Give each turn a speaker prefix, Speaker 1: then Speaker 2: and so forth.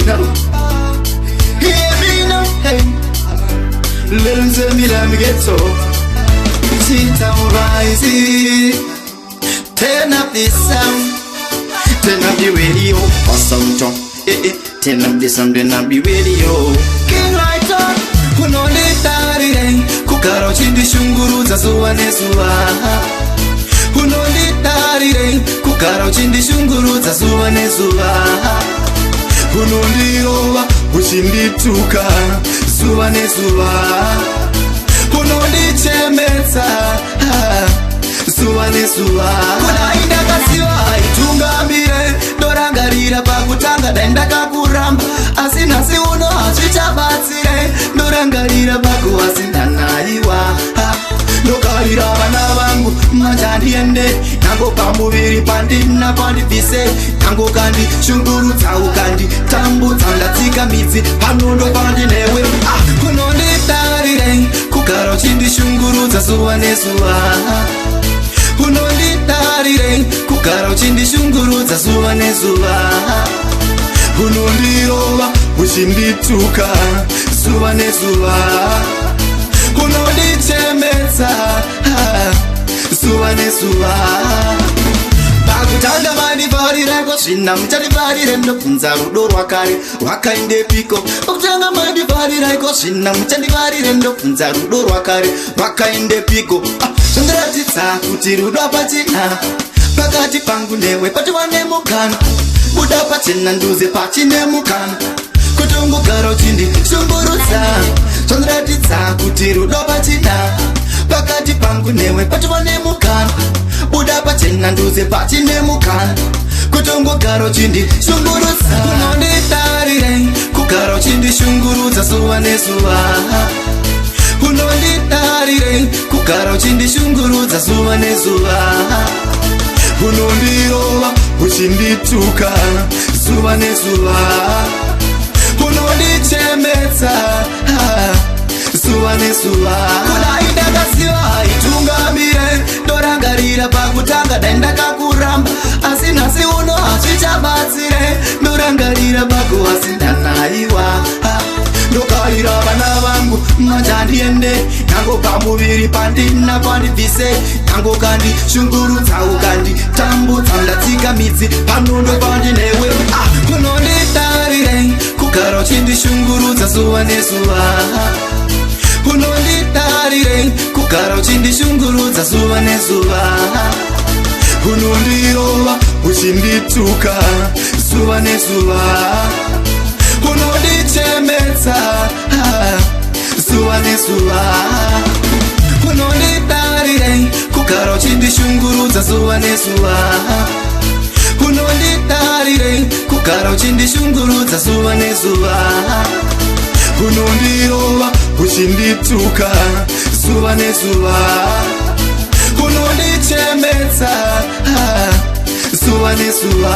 Speaker 1: now. Hear me now, hey. Listen me, let me get so. Sit down, rise it. Turn up this sound. Turn up the radio. Awesome talk. Turn up the sound, turn up the radio. King Lighter, unonditari kugara uchindishungurudza zuva nezuva. Unonditari kugara uchindishungurudza zuva nezuva. Unondirova uchindituka zuva nezuva. Unondichemetsa zuva nezuva. Kudainda kasiwa itungamire ndorangarira pakutanga daindakakuramba asi nhasi uno hazvichabatsire ndorangarira pakuvasindanaiwa ndokarira vana vangu manjandiende nango pamuviri pandina pandibvise nango kandishungurudza ukanditambudza ndatsika midzi panondo pandinewe unonditarire kugara uchindishungurudza zuva nezuva. Unonditarire kugara uchindishungurudza zuva nezuva. Unondirova uchindituka zuva nezuva. Unondichemetsa zuva nezuva. Pakutanga mandivarireko zvina muchandivarire ndobvunza rudo rwakare rwakaendepiko. Pakutanga mandivarireko zvina muchandivarire ndobvunza rudo rwakare rwakaendepiko. Zvandiratidza kuti rudo pachina pakati pangu newe patiwa nemukana. Buda pachina nduze pachine mukana kutongogara uchindishungurudza. Zvandiratidza kuti rudo pachina pakati pangu newe patiwa nemukana. Buda pachina nduze pachine mukana kutongogara uchindishungurudza. Unonditarire kugara uchindishungurudza zuva nezuva. Unonditarire kugara uchindishungurudza zuva nezuva. Unondirova uchindituka zuva nezuva. Unondichemetsa zuva nezuva. Kudainda kasiwa itungamire ndorangarira pakutanga daindakakuramba asi nhasi uno hazvichabatsire ndorangarira pakuvasindanaiwa ndokarira vana vangu manjandiende nango pamuviri pandina pandibvise nango kandishungurudza ukanditambudza ndatsika midzi panondo pandinewe. Unonditarire kugara uchindishungurudza zuva nezuva. Unonditarire kugara uchindishungurudza zuva nezuva. Unondirova uchindituka zuva nezuva. Unondichemetsa zuva nezuva. Unonditarire kugara uchindishungurudza zuva nezuva. Unonditarire kugara uchindishungurudza zuva nezuva. Unondirova uchindituka zuva nezuva. Unondichemetsa zuva nezuva.